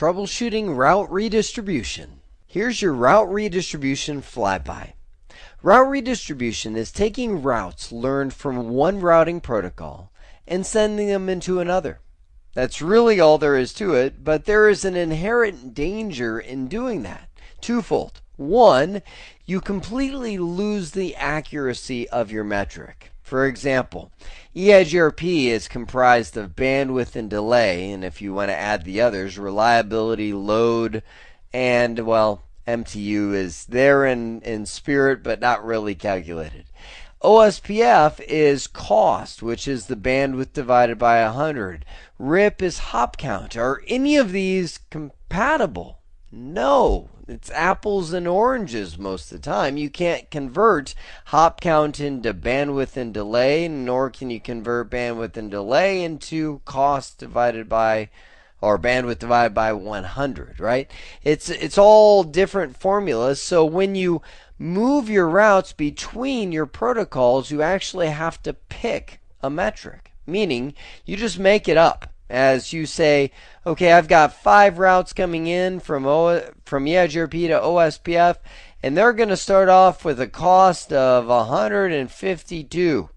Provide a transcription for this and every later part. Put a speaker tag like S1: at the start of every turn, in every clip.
S1: Troubleshooting route redistribution. Here's your route redistribution flyby. Route redistribution is taking routes learned from one routing protocol and sending them into another. That's really all there is to it, but there is an inherent danger in doing that. Twofold. One, you completely lose the accuracy of your metric. For example, EIGRP is comprised of bandwidth and delay, and if you want to add the others, reliability, load, and, well, MTU is there in spirit but not really calculated. OSPF is cost, which is the bandwidth divided by 100. RIP is hop count. Are any of these compatible? No. It's apples and oranges most of the time. You can't convert hop count into bandwidth and delay, nor can you convert bandwidth and delay into cost divided by, or bandwidth divided by 100, right? It's all different formulas. So when you move your routes between your protocols, you actually have to pick a metric, meaning you just make it up. As you say, okay, I've got 5 routes coming in from EIGRP to OSPF, and they're going to start off with a cost of 152,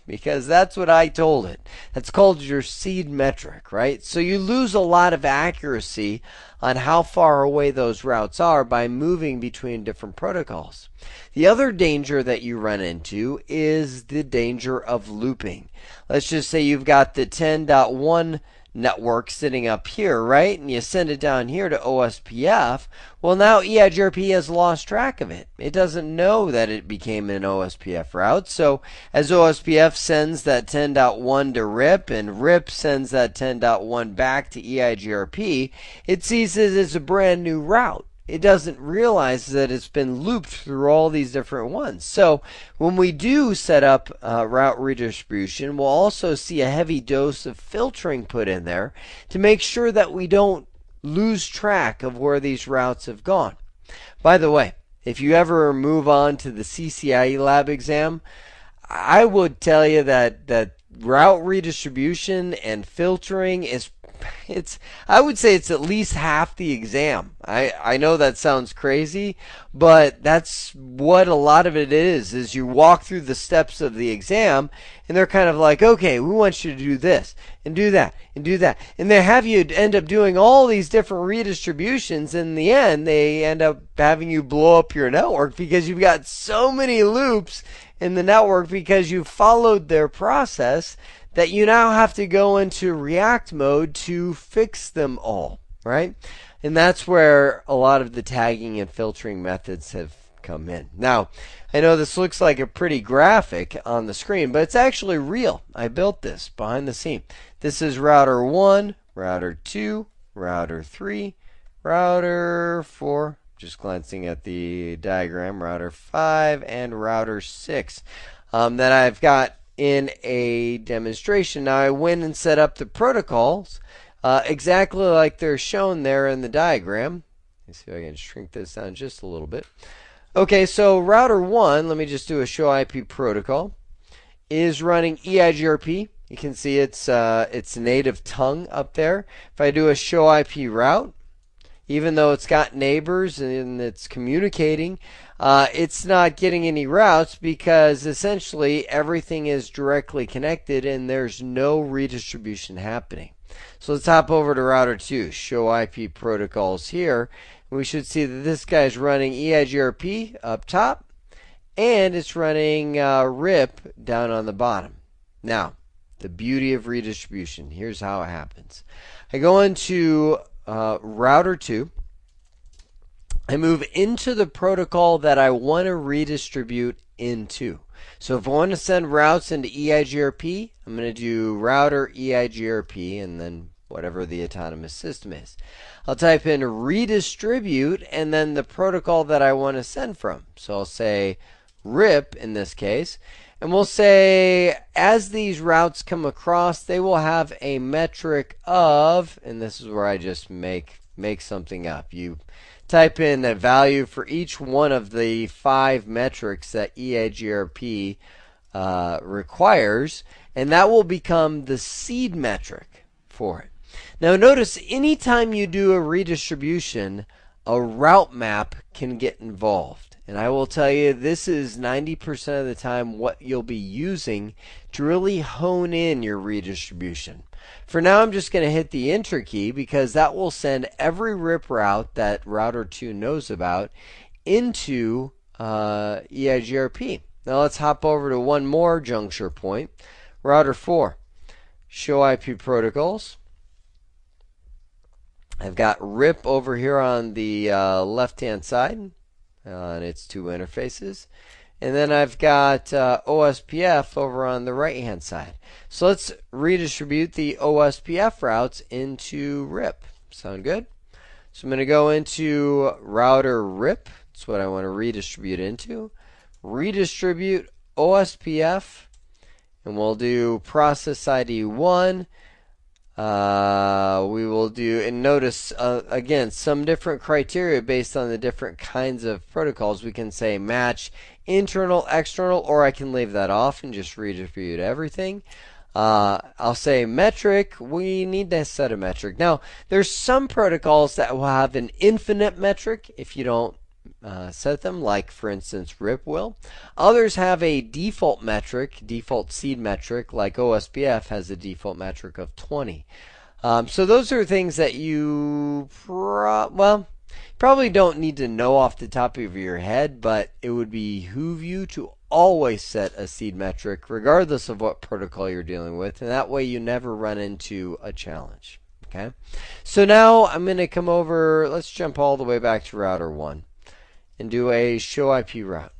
S1: because that's what I told it. That's called your seed metric, right? So you lose a lot of accuracy on how far away those routes are by moving between different protocols. The other danger that you run into is the danger of looping. Let's just say you've got the 10.1 network sitting up here, right? And you send it down here to OSPF. Well, now EIGRP has lost track of it. It doesn't know that it became an OSPF route. So as OSPF sends that 10.1 to RIP and RIP sends that 10.1 back to EIGRP, it sees it as a brand new route. It doesn't realize that it's been looped through all these different ones. So when we do set up route redistribution, we'll also see a heavy dose of filtering put in there to make sure that we don't lose track of where these routes have gone. By the way, if you ever move on to the CCIE lab exam, I would tell you that route redistribution and filtering is I would say it's at least half the exam. I know that sounds crazy, but that's what a lot of it is you walk through the steps of the exam, and they're kind of like, okay, we want you to do this, and do that, and do that. And they have you end up doing all these different redistributions. In the end, they end up having you blow up your network because you've got so many loops in the network because you followed their process that you now have to go into React mode to fix them all, right? And that's where a lot of the tagging and filtering methods have come in. Now, I know this looks like a pretty graphic on the screen, but it's actually real. I built this behind the scene. This is router 1, router 2, router 3, router 4, just glancing at the diagram, router 5, and router 6 that I've got in a demonstration. Now I went and set up the protocols exactly like they're shown there in the diagram. Let's see if I can shrink this down just a little bit. Okay, so router 1, let me just do a show IP protocol, is running EIGRP. You can see its native tongue up there. If I do a show IP route, even though it's got neighbors and it's communicating, it's not getting any routes because essentially everything is directly connected and there's no redistribution happening. So let's hop over to router 2, show IP protocols here. We should see that this guy's running EIGRP up top and it's running RIP down on the bottom. Now, the beauty of redistribution, here's how it happens. I go into router 2. I move into the protocol that I want to redistribute into. So if I want to send routes into EIGRP, I'm going to do router EIGRP and then whatever the autonomous system is. I'll type in redistribute and then the protocol that I want to send from. So I'll say RIP in this case, and we'll say as these routes come across, they will have a metric of, and this is where I just make something up. You type in a value for each one of the 5 metrics that EIGRP requires, and that will become the seed metric for it. Now notice anytime you do a redistribution, a route map can get involved. And I will tell you, this is 90% of the time what you'll be using to really hone in your redistribution. For now, I'm just going to hit the enter key because that will send every RIP route that router 2 knows about into EIGRP. Now let's hop over to one more juncture point. Router 4, show IP protocols. I've got RIP over here on the left-hand side on its two interfaces. And then I've got OSPF over on the right-hand side. So let's redistribute the OSPF routes into RIP. Sound good? So I'm going to go into router RIP. That's what I want to redistribute into. Redistribute OSPF. And we'll do process ID 1. We will do, and notice again some different criteria based on the different kinds of protocols. We can say match internal, external, or I can leave that off and just redistribute everything. I'll say metric. We need to set a metric. Now, there's some protocols that will have an infinite metric if you don't set them, like for instance RIP will. Others have a default metric, default seed metric, like OSPF has a default metric of 20. So those are things that you probably don't need to know off the top of your head, but it would behoove you to always set a seed metric regardless of what protocol you're dealing with, and that way you never run into a challenge. Okay, so now I'm going to come over, let's jump all the way back to router 1 and do a show IP route.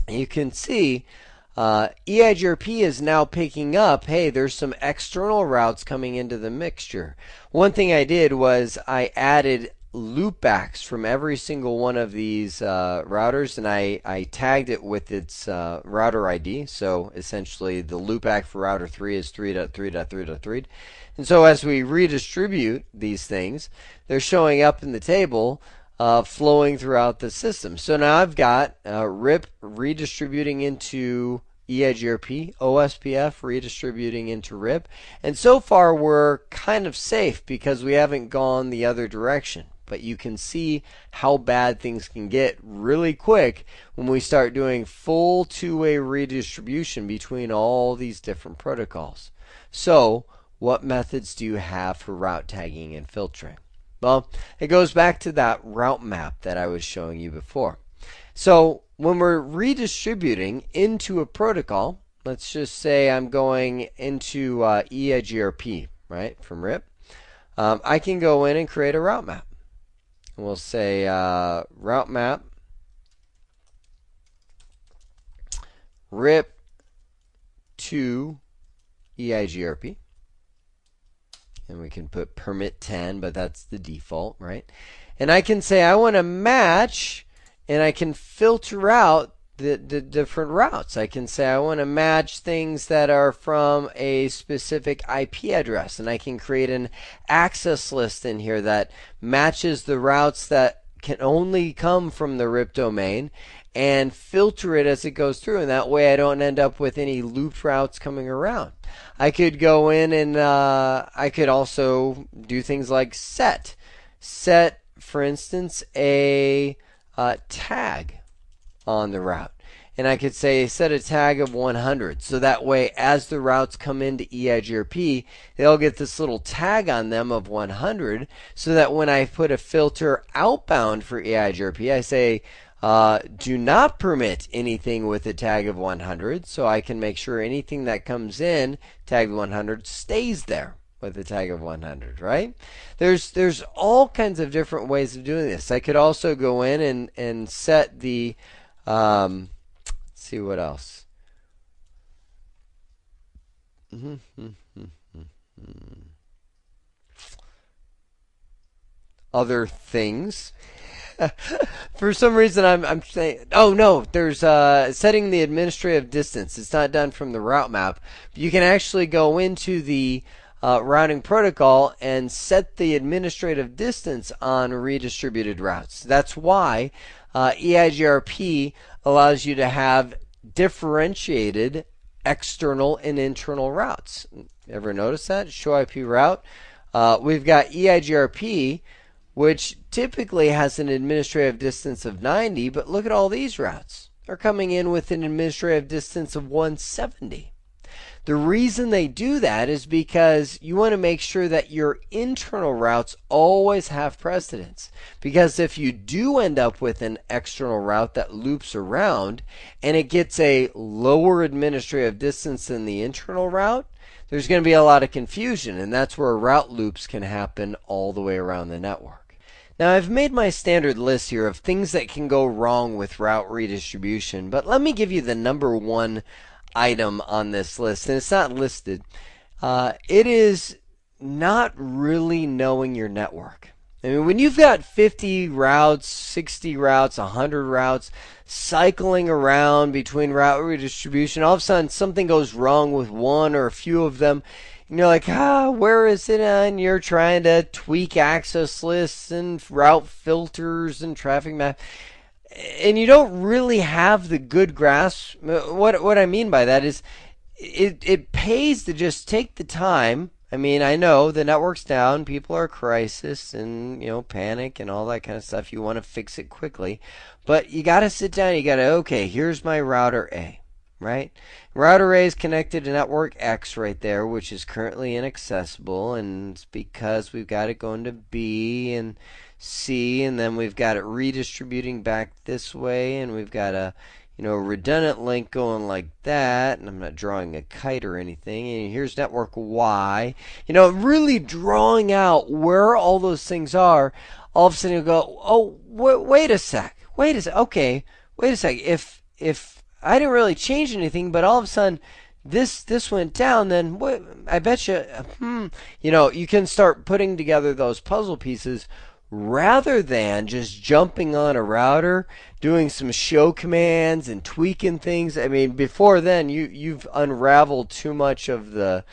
S1: And you can see EIGRP is now picking up, hey, there's some external routes coming into the mixture. One thing I did was I added loopbacks from every single one of these routers, and I tagged it with its router ID. So essentially the loopback for router 3 is 3.3.3.3. And so as we redistribute these things, they're showing up in the table flowing throughout the system. So now I've got RIP redistributing into EIGRP, OSPF redistributing into RIP, and so far we're kind of safe because we haven't gone the other direction. But you can see how bad things can get really quick when we start doing full two-way redistribution between all these different protocols. So what methods do you have for route tagging and filtering? Well, it goes back to that route map that I was showing you before. So when we're redistributing into a protocol, let's just say I'm going into EIGRP, right, from RIP. I can go in and create a route map. And we'll say route map RIP to EIGRP. And we can put permit 10, but that's the default, right? And I can say I want to match, and I can filter out the different routes. I can say I want to match things that are from a specific IP address, and I can create an access list in here that matches the routes that can only come from the RIP domain and filter it as it goes through, and that way I don't end up with any looped routes coming around. I could go in and I could also do things like set, for instance, a tag on the route. And I could say set a tag of 100, so that way as the routes come into EIGRP, they'll get this little tag on them of 100, so that when I put a filter outbound for EIGRP, I say do not permit anything with a tag of 100, so I can make sure anything that comes in tagged 100 stays there with a tag of 100, right? There's all kinds of different ways of doing this. I could also go in and set the let's see what else. Other things. For some reason I'm saying, oh no, there's setting the administrative distance. It's not done from the route map. You can actually go into the routing protocol and set the administrative distance on redistributed routes. That's why EIGRP allows you to have differentiated external and internal routes. Ever notice that? Show IP route. We've got EIGRP, which typically has an administrative distance of 90, but look at all these routes. They're coming in with an administrative distance of 170. The reason they do that is because you want to make sure that your internal routes always have precedence. Because if you do end up with an external route that loops around and it gets a lower administrative distance than the internal route, there's going to be a lot of confusion, and that's where route loops can happen all the way around the network. Now, I've made my standard list here of things that can go wrong with route redistribution, but let me give you the number one item on this list, and it's not listed. It is not really knowing your network. I mean, when you've got 50 routes, 60 routes, 100 routes cycling around between route redistribution, all of a sudden something goes wrong with one or a few of them. And you're like, where is it? And you're trying to tweak access lists and route filters and traffic maps, and you don't really have the good grasp. What I mean by that is it pays to just take the time. I mean, I know the network's down, people are crisis and, panic and all that kind of stuff. You want to fix it quickly, but you got to sit down. You got to, okay, here's my router A, right? Router A is connected to network X right there, which is currently inaccessible, and it's because we've got it going to B and C, and then we've got it redistributing back this way, and we've got a redundant link going like that, and I'm not drawing a kite or anything, and here's network Y. Really drawing out where all those things are. All of a sudden you go, oh, wait a sec, okay, wait a sec. If I didn't really change anything, but all of a sudden this went down, then what? I bet you, you can start putting together those puzzle pieces rather than just jumping on a router, doing some show commands and tweaking things. I mean, before then you've unraveled too much of the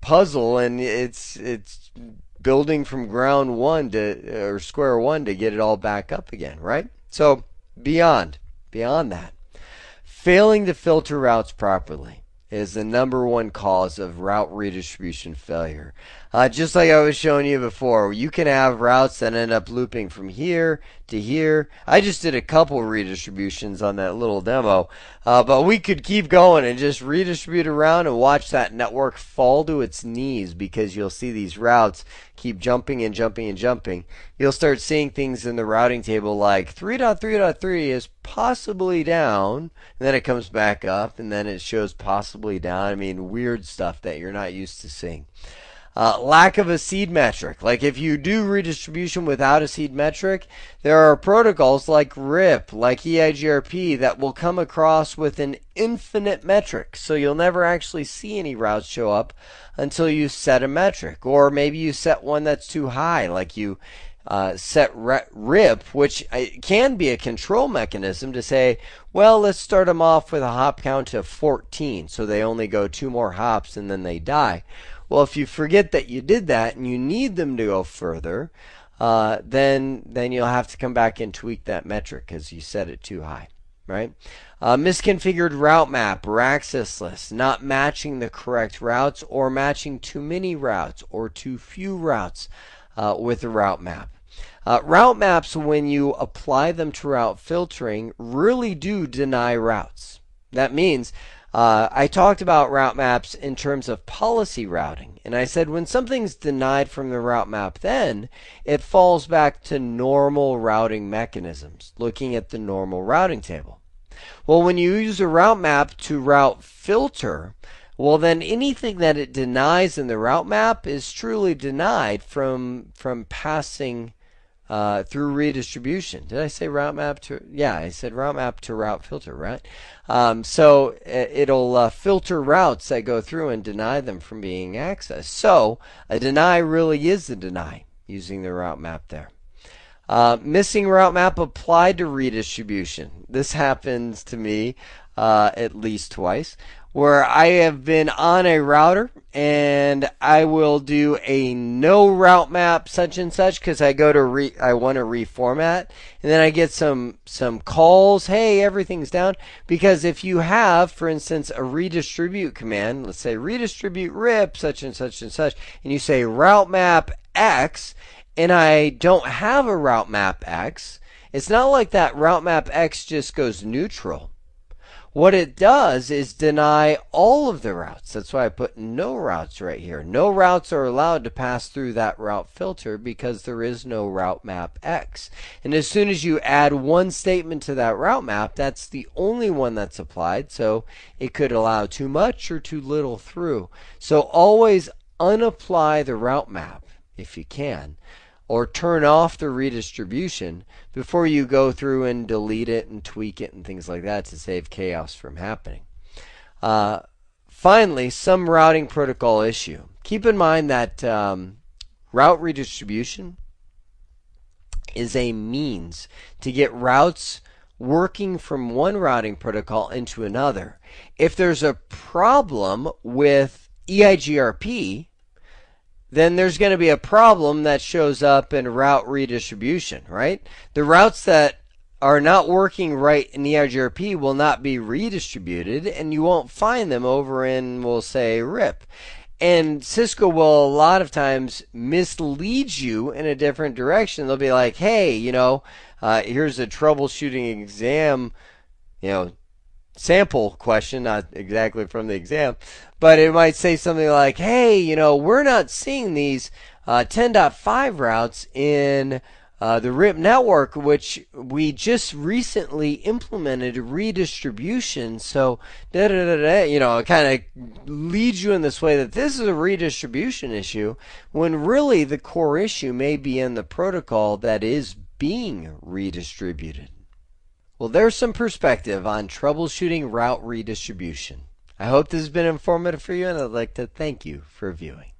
S1: puzzle, and it's building from ground one or square one to get it all back up again, right? So beyond that, failing to filter routes properly is the number one cause of route redistribution failure. Just like I was showing you before, you can have routes that end up looping from here to here. I just did a couple redistributions on that little demo, but we could keep going and just redistribute around and watch that network fall to its knees, because you'll see these routes keep jumping and jumping and jumping. You'll start seeing things in the routing table like 3.3.3 is possibly down, and then it comes back up, and then it shows possibly down. I mean, weird stuff that you're not used to seeing. Lack of a seed metric. Like if you do redistribution without a seed metric, there are protocols like RIP, like EIGRP, that will come across with an infinite metric. So you'll never actually see any routes show up until you set a metric. Or maybe you set one that's too high, like you set RIP, which can be a control mechanism to say, well, let's start them off with a hop count of 14, so they only go 2 more hops and then they die. Well, if you forget that you did that and you need them to go further, then you'll have to come back and tweak that metric because you set it too high, right? Misconfigured route map or access list, not matching the correct routes or matching too many routes or too few routes with the route map. Route maps, when you apply them to route filtering, really do deny routes. That means I talked about route maps in terms of policy routing, and I said when something's denied from the route map, then it falls back to normal routing mechanisms, looking at the normal routing table. Well, when you use a route map to route filter, well, then anything that it denies in the route map is truly denied from passing through redistribution. Did I say route map to? Yeah, I said route map to route filter, right? So it'll filter routes that go through and deny them from being accessed. So a deny really is a deny using the route map there. Missing route map applied to redistribution. This happens to me at least twice, where I have been on a router and I will do a no route map such and such because I go to I want to reformat, and then I get some calls, hey, everything's down. Because if you have, for instance, a redistribute command, let's say redistribute rip such and such and such, and you say route map X, and I don't have a route map X, it's not like that route map X just goes neutral. What it does is deny all of the routes. That's why I put no routes right here. No routes are allowed to pass through that route filter because there is no route map X. And as soon as you add one statement to that route map, that's the only one that's applied. So it could allow too much or too little through. So always unapply the route map if you can, or turn off the redistribution before you go through and delete it and tweak it and things like that to save chaos from happening. Finally, some routing protocol issue. Keep in mind that route redistribution is a means to get routes working from one routing protocol into another. If there's a problem with EIGRP, then there's going to be a problem that shows up in route redistribution, right? The routes that are not working right in EIGRP will not be redistributed, and you won't find them over in, we'll say, RIP. And Cisco will a lot of times mislead you in a different direction. They'll be like, hey, here's a troubleshooting exam, sample question, not exactly from the exam, but it might say something like, hey, we're not seeing these 10.5 routes in the RIP network, which we just recently implemented redistribution, so it kind of leads you in this way that this is a redistribution issue, when really the core issue may be in the protocol that is being redistributed. Well, there's some perspective on troubleshooting route redistribution. I hope this has been informative for you, and I'd like to thank you for viewing.